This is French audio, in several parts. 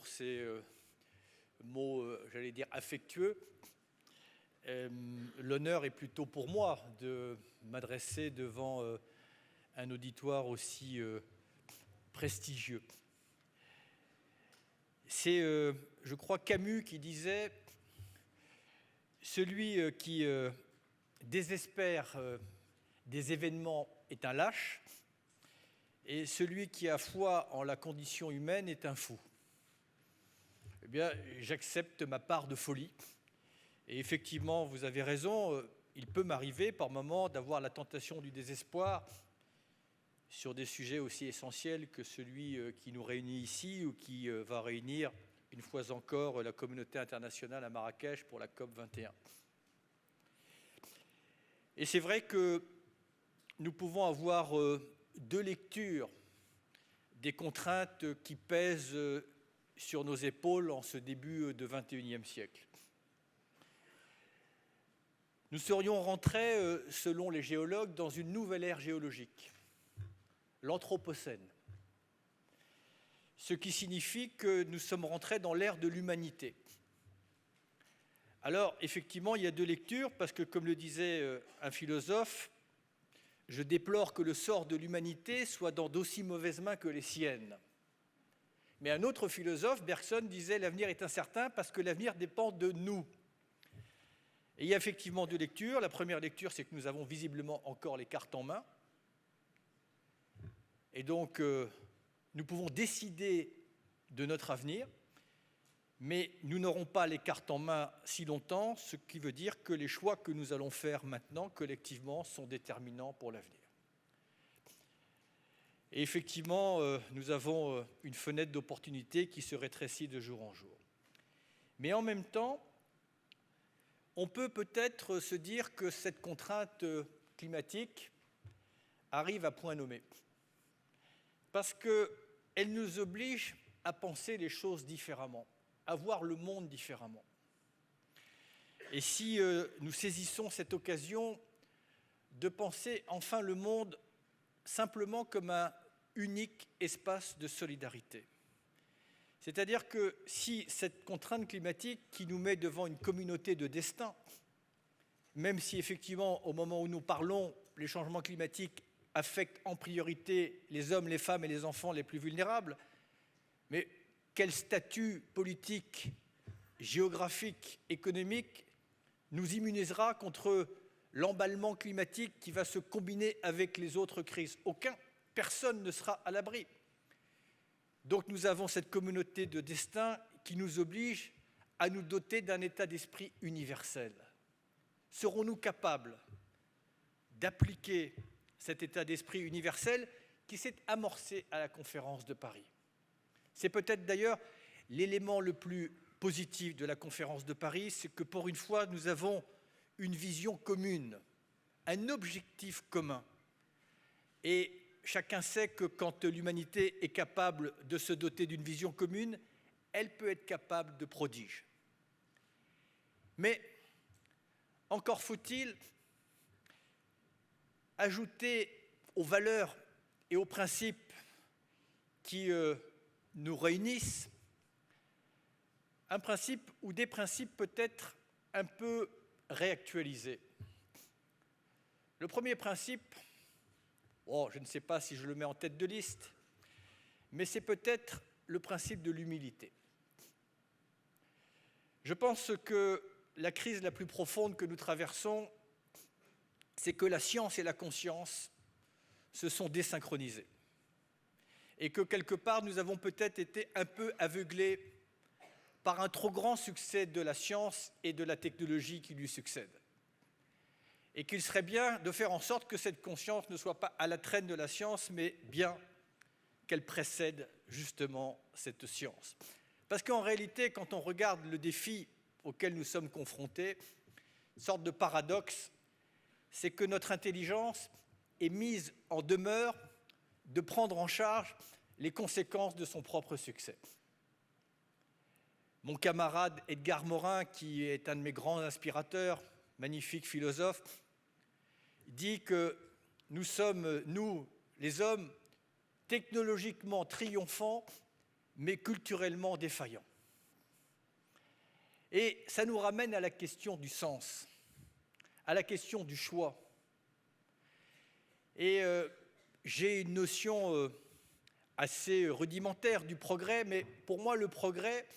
pour ces mots, j'allais dire, affectueux. L'honneur est plutôt pour moi de m'adresser devant un auditoire aussi prestigieux. C'est, je crois, Camus qui disait « Celui qui désespère des événements est un lâche, et celui qui a foi en la condition humaine est un fou. » Eh bien, j'accepte ma part de folie. Et effectivement, vous avez raison, il peut m'arriver par moments d'avoir la tentation du désespoir sur des sujets aussi essentiels que celui qui nous réunit ici ou qui va réunir une fois encore la communauté internationale à Marrakech pour la COP 21. Et c'est vrai que nous pouvons avoir deux lectures des contraintes qui pèsent sur nos épaules en ce début de XXIe siècle. Nous serions rentrés, selon les géologues, dans une nouvelle ère géologique, l'Anthropocène. Ce qui signifie que nous sommes rentrés dans l'ère de l'humanité. Alors, effectivement, il y a deux lectures, parce que, comme le disait un philosophe, je déplore que le sort de l'humanité soit dans d'aussi mauvaises mains que les siennes. Mais un autre philosophe, Bergson, disait « l'avenir est incertain parce que l'avenir dépend de nous ». Et il y a effectivement deux lectures. La première lecture, c'est que nous avons visiblement encore les cartes en main. Et donc, nous pouvons décider de notre avenir, mais nous n'aurons pas les cartes en main si longtemps, ce qui veut dire que les choix que nous allons faire maintenant, collectivement, sont déterminants pour l'avenir. Et effectivement, nous avons une fenêtre d'opportunité qui se rétrécit de jour en jour. Mais en même temps, on peut peut-être se dire que cette contrainte climatique arrive à point nommé, parce qu'elle nous oblige à penser les choses différemment, à voir le monde différemment. Et si nous saisissons cette occasion de penser enfin le monde simplement comme un unique espace de solidarité. C'est-à-dire que si cette contrainte climatique qui nous met devant une communauté de destin, même si effectivement au moment où nous parlons, les changements climatiques affectent en priorité les hommes, les femmes et les enfants les plus vulnérables, mais quel statut politique, géographique, économique nous immunisera contre l'emballement climatique qui va se combiner avec les autres crises? Personne ne sera à l'abri. Donc nous avons cette communauté de destin qui nous oblige à nous doter d'un état d'esprit universel. Serons-nous capables d'appliquer cet état d'esprit universel qui s'est amorcé à la conférence de Paris? C'est peut-être d'ailleurs l'élément le plus positif de la conférence de Paris, c'est que pour une fois, nous avons une vision commune, un objectif commun. Et chacun sait que quand l'humanité est capable de se doter d'une vision commune, elle peut être capable de prodiges. Mais encore faut-il ajouter aux valeurs et aux principes qui nous réunissent un principe ou des principes peut-être un peu réactualisés. Le premier principe, je ne sais pas si je le mets en tête de liste, mais c'est peut-être le principe de l'humilité. Je pense que la crise la plus profonde que nous traversons, c'est que la science et la conscience se sont désynchronisées. Et que quelque part, nous avons peut-être été un peu aveuglés par un trop grand succès de la science et de la technologie qui lui succède. Et qu'il serait bien de faire en sorte que cette conscience ne soit pas à la traîne de la science, mais bien qu'elle précède justement cette science. Parce qu'en réalité, quand on regarde le défi auquel nous sommes confrontés, une sorte de paradoxe, c'est que notre intelligence est mise en demeure de prendre en charge les conséquences de son propre succès. Mon camarade Edgar Morin, qui est un de mes grands inspirateurs, magnifique philosophe, dit que nous sommes, nous, les hommes, technologiquement triomphants, mais culturellement défaillant. Et ça nous ramène à la question du sens, à la question du choix. Et j'ai une notion assez rudimentaire du progrès, mais pour moi, le progrès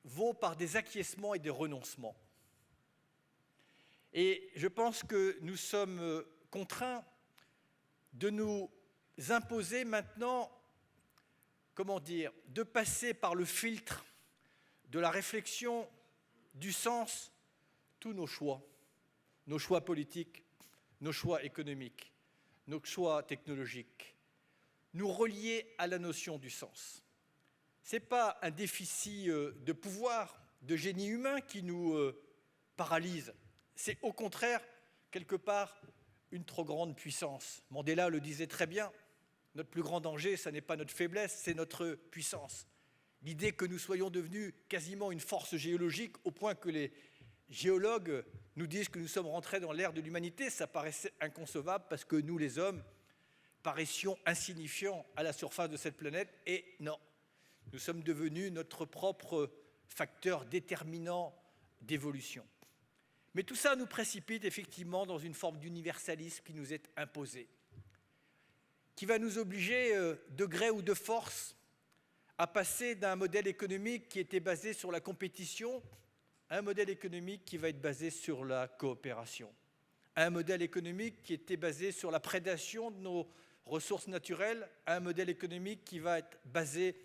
vaut par des acquiescements et des renoncements. Et je pense que nous sommes contraints de nous imposer maintenant, de passer par le filtre de la réflexion, du sens, tous nos choix politiques, nos choix économiques, nos choix technologiques, nous relier à la notion du sens. Ce n'est pas un déficit de pouvoir, de génie humain qui nous paralyse. C'est au contraire, quelque part, une trop grande puissance. Mandela le disait très bien, notre plus grand danger, ce n'est pas notre faiblesse, c'est notre puissance. L'idée que nous soyons devenus quasiment une force géologique au point que les géologues nous disent que nous sommes rentrés dans l'ère de l'humanité, ça paraissait inconcevable parce que nous, les hommes, paraissions insignifiants à la surface de cette planète. Et non, nous sommes devenus notre propre facteur déterminant d'évolution. Mais tout ça nous précipite effectivement dans une forme d'universalisme qui nous est imposée, qui va nous obliger, de gré ou de force, à passer d'un modèle économique qui était basé sur la compétition à un modèle économique qui va être basé sur la coopération, à un modèle économique qui était basé sur la prédation de nos ressources naturelles, à un modèle économique qui va être basé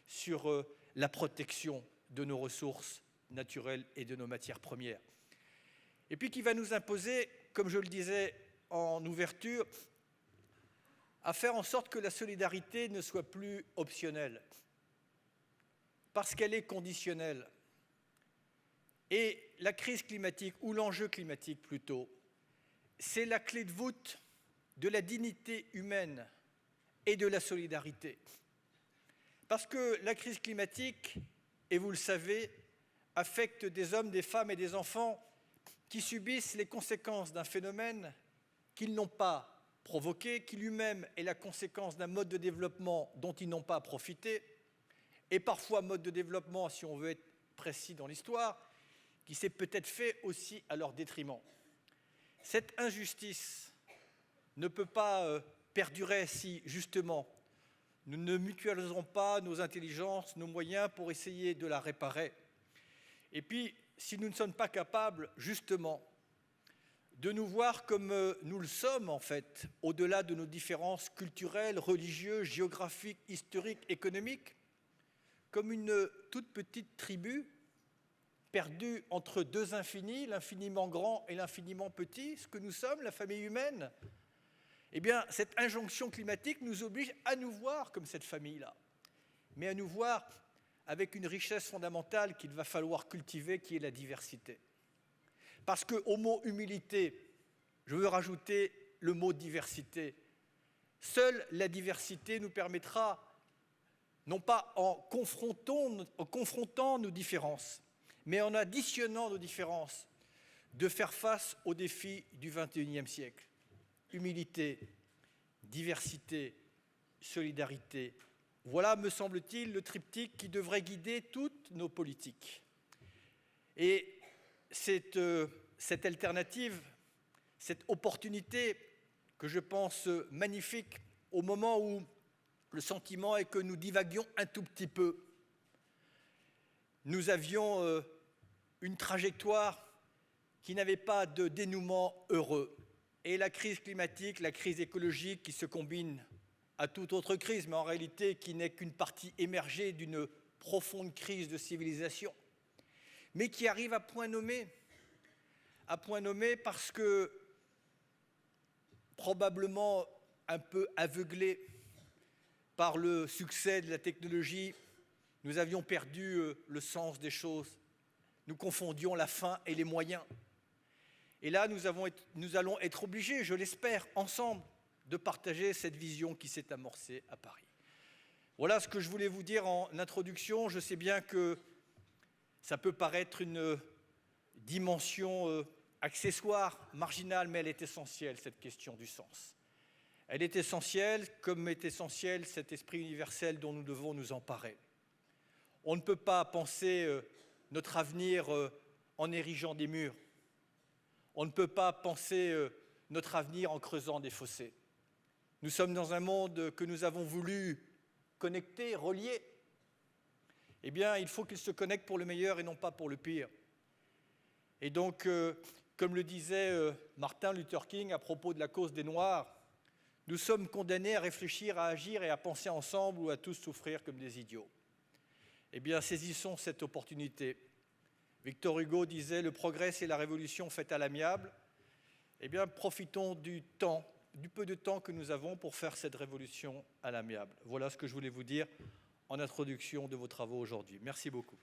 sur la protection de nos ressources naturelles et de nos matières premières. Et puis qui va nous imposer, comme je le disais en ouverture, à faire en sorte que la solidarité ne soit plus optionnelle, parce qu'elle est conditionnelle. Et la crise climatique, ou l'enjeu climatique plutôt, c'est la clé de voûte de la dignité humaine et de la solidarité. Parce que la crise climatique, et vous le savez, affecte des hommes, des femmes et des enfants qui subissent les conséquences d'un phénomène qu'ils n'ont pas provoqué, qui lui-même est la conséquence d'un mode de développement dont ils n'ont pas profité, et parfois mode de développement, si on veut être précis dans l'histoire, qui s'est peut-être fait aussi à leur détriment. Cette injustice ne peut pas perdurer si, justement, nous ne mutualiserons pas nos intelligences, nos moyens pour essayer de la réparer. Et puis, si nous ne sommes pas capables, justement, de nous voir comme nous le sommes, en fait, au-delà de nos différences culturelles, religieuses, géographiques, historiques, économiques, comme une toute petite tribu perdue entre deux infinis, l'infiniment grand et l'infiniment petit, ce que nous sommes, la famille humaine, eh bien, cette injonction climatique nous oblige à nous voir comme cette famille-là, mais à nous voir avec une richesse fondamentale qu'il va falloir cultiver, qui est la diversité. Parce qu'au mot humilité, je veux rajouter le mot diversité. Seule la diversité nous permettra, non pas en confrontant nos différences, mais en additionnant nos différences, de faire face aux défis du XXIe siècle. Humilité, diversité, solidarité. Voilà, me semble-t-il, le triptyque qui devrait guider toutes nos politiques. Et cette alternative, cette opportunité que je pense magnifique au moment où le sentiment est que nous divaguions un tout petit peu. Nous avions une trajectoire qui n'avait pas de dénouement heureux. Et la crise climatique, la crise écologique qui se combine à toute autre crise, mais en réalité qui n'est qu'une partie émergée d'une profonde crise de civilisation, mais qui arrive à point nommé parce que, probablement un peu aveuglés par le succès de la technologie, nous avions perdu le sens des choses. Nous confondions la fin et les moyens. Et là, nous allons être obligés, je l'espère, ensemble, de partager cette vision qui s'est amorcée à Paris. Voilà ce que je voulais vous dire en introduction. Je sais bien que ça peut paraître une dimension accessoire, marginale, mais elle est essentielle, cette question du sens. Elle est essentielle, comme est essentiel cet esprit universel dont nous devons nous emparer. On ne peut pas penser notre avenir en érigeant des murs. On ne peut pas penser notre avenir en creusant des fossés. Nous sommes dans un monde que nous avons voulu connecter, relier. Eh bien, il faut qu'il se connecte pour le meilleur et non pas pour le pire. Et donc, comme le disait Martin Luther King à propos de la cause des Noirs, nous sommes condamnés à réfléchir, à agir et à penser ensemble ou à tous souffrir comme des idiots. Eh bien, saisissons cette opportunité. Victor Hugo disait « Le progrès, c'est la révolution faite à l'amiable ». Eh bien, profitons du peu de temps que nous avons pour faire cette révolution à l'amiable. Voilà ce que je voulais vous dire en introduction de vos travaux aujourd'hui. Merci beaucoup.